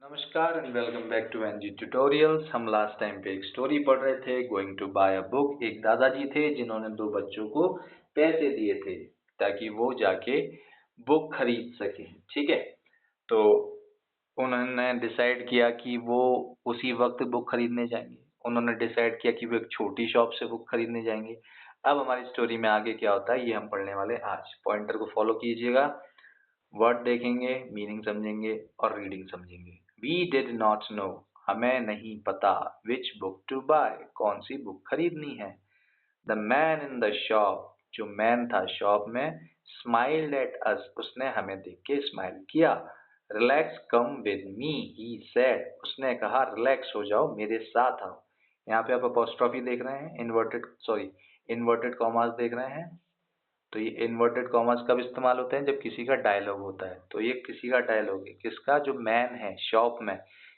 नमस्कार and welcome back to NG tutorials. हम last time पे एक स्टोरी पढ़ रहे थे, going to buy a book. एक दादाजी थे जिन्होंने दो बच्चों को पैसे दिए थे ताकि वो जाके बुक खरीद सके। ठीक है, तो उन्होंने डिसाइड किया कि वो उसी वक्त बुक खरीदने जाएंगे। उन्होंने डिसाइड किया कि वो एक छोटी शॉप से बुक खरीदने जाएंगे। अब हमारी स्टोरी में आगे क्या होता है ये हम पढ़ने वाले आज। पॉइंटर को फॉलो कीजिएगा, वर्ड देखेंगे, मीनिंग समझेंगे और रीडिंग समझेंगे। वी डिड नॉट नो, हमें नहीं पता, विच बुक टू बाय, कौन सी बुक खरीदनी है। The man in the shop, जो मैन था शॉप में, स्माइल्ड एट अस, उसने हमें देख के स्माइल किया। Relax come with me, he said, उसने कहा रिलैक्स हो जाओ, मेरे साथ आओ। यहाँ पे आप अपोस्ट्रोफी देख रहे हैं, इन्वर्टेड कॉमास देख रहे हैं। तो ये इन्वर्टेड कॉमर्स कब इस्तेमाल होते हैं? जब किसी का डायलॉग होता है। तो ये किसी का डायलॉग है, किसका? जो मैन है शॉप में।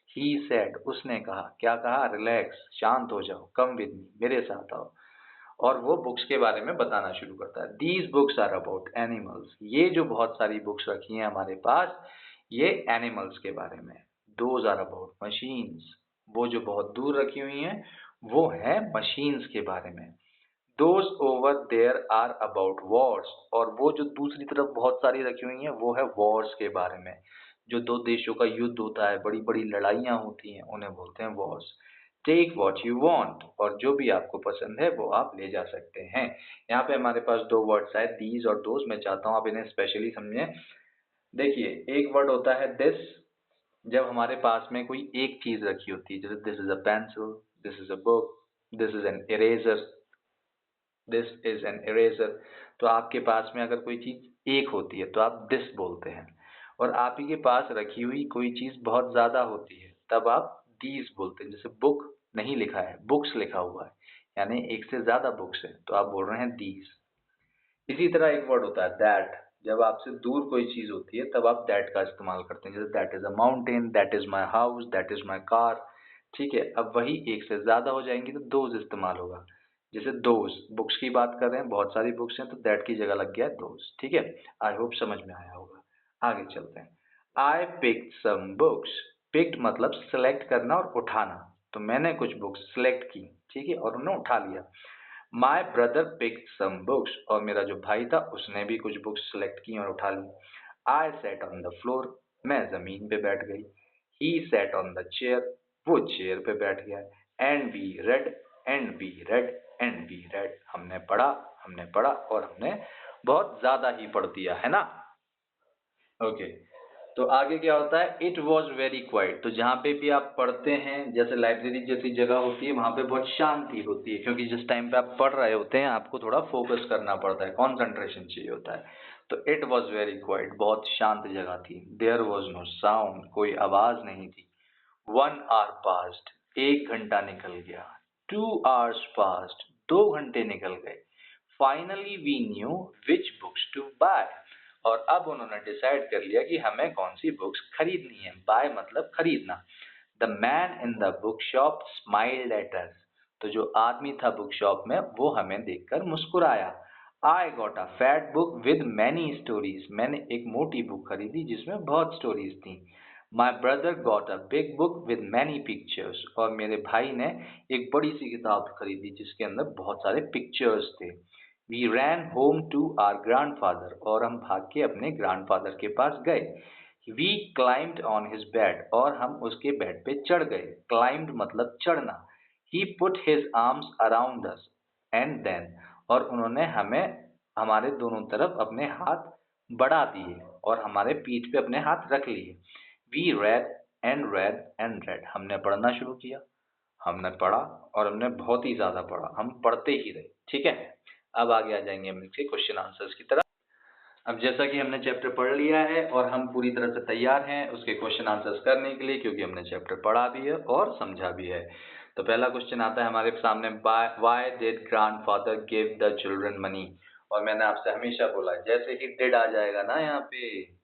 ही सेड, उसने कहा, क्या कहा? रिलैक्स, शांत हो जाओ, कम विद मी, मेरे साथ आओ। और वो बुक्स के बारे में बताना शुरू करता है। These books are about animals, ये जो बहुत सारी बुक्स रखी हैं हमारे पास, ये एनिमल्स के बारे में। दोज आर अबाउट मशीन्स, वो जो बहुत दूर रखी हुई हैं वो है मशीन्स के बारे में। Those over there are about wars, और वो जो दूसरी तरफ बहुत सारी रखी हुई हैं वो है वॉर्स के बारे में। जो दो देशों का युद्ध होता है, बड़ी बड़ी लड़ाइयाँ होती हैं, उन्हें बोलते हैं wars. Take what you want, और जो भी आपको पसंद है वो आप ले जा सकते हैं। यहाँ पे हमारे पास दो वर्ड्स है, दीज और दोज। मैं चाहता हूँ आप इन्हें स्पेशली समझें। देखिए, एक वर्ड होता है दिस, जब हमारे पास में कोई एक चीज रखी होती है, जैसे this is a pencil, this is a book, this is an eraser, this is an eraser. तो आपके पास में अगर कोई चीज एक होती है तो आप दिस बोलते हैं, और आप ही के पास रखी हुई कोई चीज बहुत ज्यादा होती है तब आप दीज बोलते हैं। जैसे बुक नहीं लिखा है, बुक्स लिखा हुआ है, यानी एक से ज्यादा बुक्स है, तो आप बोल रहे हैं दीज। इसी तरह एक वर्ड होता है दैट, जब आपसे दूर कोई चीज होती है तब आप दैट का इस्तेमाल करते हैं। जैसे that is a mountain, that is my house, that is my car. ठीक है, अब वही एक से ज्यादा हो जाएंगी तो दोज इस्तेमाल होगा। जैसे दोज, बुक्स की बात कर रहे हैं, बहुत सारी बुक्स हैं तो दैट की जगह लग गया दोज। ठीक है, आई होप समझ में आया होगा। आगे चलते हैं। I picked some books, picked मतलब सेलेक्ट करना और उठाना। तो मैंने कुछ बुक्स सेलेक्ट की, ठीक है, और उन्हें उठा लिया। My brother picked some books, और मेरा जो भाई था उसने भी कुछ बुक्स सेलेक्ट की और उठा ली। I sat on the floor, मैं जमीन पे बैठ गई। He sat on the chair, वो चेयर पे बैठ गया। And we read, and we read, and we read, हमने पढ़ा और हमने बहुत ज्यादा ही पढ़ दिया, है ना? ओके, तो आगे क्या होता है? It was very quite. तो जहाँ पे भी आप पढ़ते हैं, जैसे लाइब्रेरी जैसी जगह होती है, वहाँ पे बहुत शांति होती है, क्योंकि जिस टाइम पे आप पढ़ रहे होते हैं आपको थोड़ा फोकस करना पड़ता है, कंसंट्रेशन चाहिए होता है। तो इट वॉज वेरी क्वाइट, बहुत शांत जगह थी। देयर वॉज नो साउंड, कोई आवाज नहीं थी। 1 hour पास्ट, 1 घंटा निकल गया। 2 hours पास्ट, 2 घंटे निकल गए। Finally we knew which books to buy, और अब उन्होंने डिसाइड कर लिया कि हमें कौन सी बुक्स खरीदनी है। बाय मतलब खरीदना। The man in the book shop smiled at us, तो जो आदमी था बुक शॉप में वो हमें देखकर मुस्कुराया। I got a fat book with many stories, मैंने एक मोटी बुक खरीदी जिसमें बहुत स्टोरीज थी। My brother got a big book with many pictures, और मेरे भाई ने एक बड़ी सी किताब खरीदी जिसके अंदर बहुत सारे पिक्चर्स थे। We ran home to our grandfather, और हम भाग के अपने ग्रैंडफादर के पास गए। We climbed on his bed, और हम उसके बेड पे चढ़ गए। क्लाइम्ड मतलब चढ़ना। He put his arms around us and then, और उन्होंने हमें हमारे दोनों तरफ अपने हाथ बढ़ा दिए और हमारे पीठ पे अपने हाथ रख लिए। We read and read and read, हमने पढ़ना शुरू किया, हमने पढ़ा और हमने बहुत ही ज्यादा पढ़ा, हम पढ़ते ही रहे। ठीक है, अब आगे आ जाएंगे हम इसके क्वेश्चन आंसर्स की तरफ। अब जैसा कि हमने चैप्टर पढ़ लिया है और हम पूरी तरह से तैयार हैं उसके क्वेश्चन आंसर्स करने के लिए, क्योंकि हमने चैप्टर पढ़ा भी है और समझा भी है। तो पहला क्वेश्चन आता है हमारे सामने, why did grandfather give the children money. और मैंने आपसे हमेशा बोला है, जैसे ही डिड आ जाएगा ना यहाँ पे,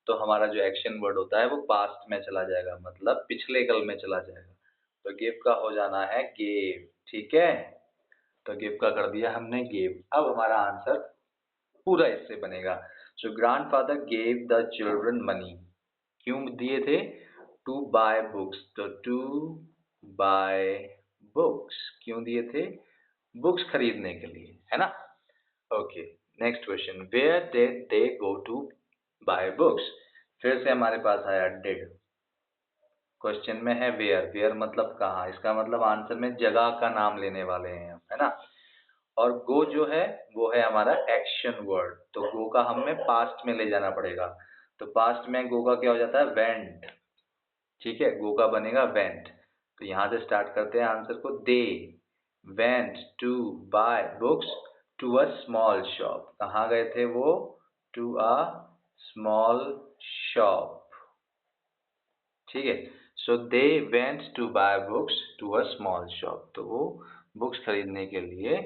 तो हमारा जो एक्शन वर्ड होता है वो पास्ट में चला जाएगा, मतलब पिछले कल में चला जाएगा। तो गिव का हो जाना है गेव। ठीक है, तो गिव का कर दिया हमने गेव। अब हमारा आंसर पूरा इससे बनेगा। So grandfather gave the children money, क्यों दिए थे? टू बाय बुक्स, तो टू बाय बुक्स क्यों दिए थे? बुक्स खरीदने के लिए, है ना? Okay, next question, where did they go to buy books? फिर से हमारे पास आया डिड। क्वेश्चन में है वेयर, वेयर मतलब कहाँ, इसका मतलब आंसर में जगह का नाम लेने वाले हैं हम, है ना? और गो जो है वो है हमारा एक्शन वर्ड, तो गो का हमें पास्ट में ले जाना पड़ेगा। तो पास्ट में गो का क्या हो जाता है? वेंट। ठीक है, गो का बनेगा वेंट। तो यहाँ से स्टार्ट करते हैं आंसर को। They went to buy books to a small shop. कहाँ गए थे वो? To a small shop. ठीक है, so they went to buy books to a small shop. तो वो बुक्स खरीदने के लिए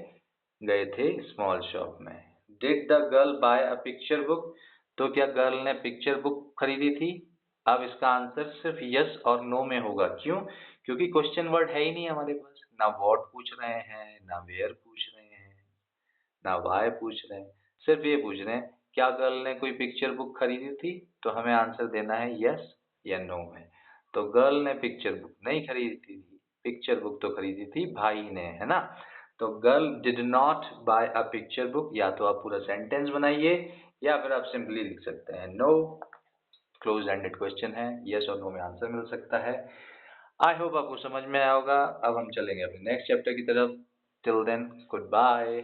गए थे स्मॉल शॉप में। Did the girl buy a picture book? तो क्या गर्ल ने पिक्चर बुक खरीदी थी? अब इसका आंसर सिर्फ यस और नो में होगा। क्यों? क्योंकि क्वेश्चन वर्ड है ही नहीं हमारे पास, ना व्हाट पूछ रहे हैं, ना वेयर पूछ रहे हैं, ना वाई पूछ रहे हैं, सिर्फ ये पूछ रहे हैं क्या गर्ल ने कोई पिक्चर बुक खरीदी थी? तो हमें आंसर देना है यस या नो में। तो गर्ल ने पिक्चर बुक नहीं खरीदी थी, पिक्चर बुक तो खरीदी थी भाई ने, है ना? तो girl did not buy a picture book, या तो आप पूरा सेंटेंस बनाइए या फिर आप सिंपली लिख सकते हैं नो। क्लोज एंडेड क्वेश्चन है, यस और नो में आंसर मिल सकता है। आई होप आपको समझ में आया होगा। अब हम चलेंगे अपने नेक्स्ट चैप्टर की तरफ। Till then good bye.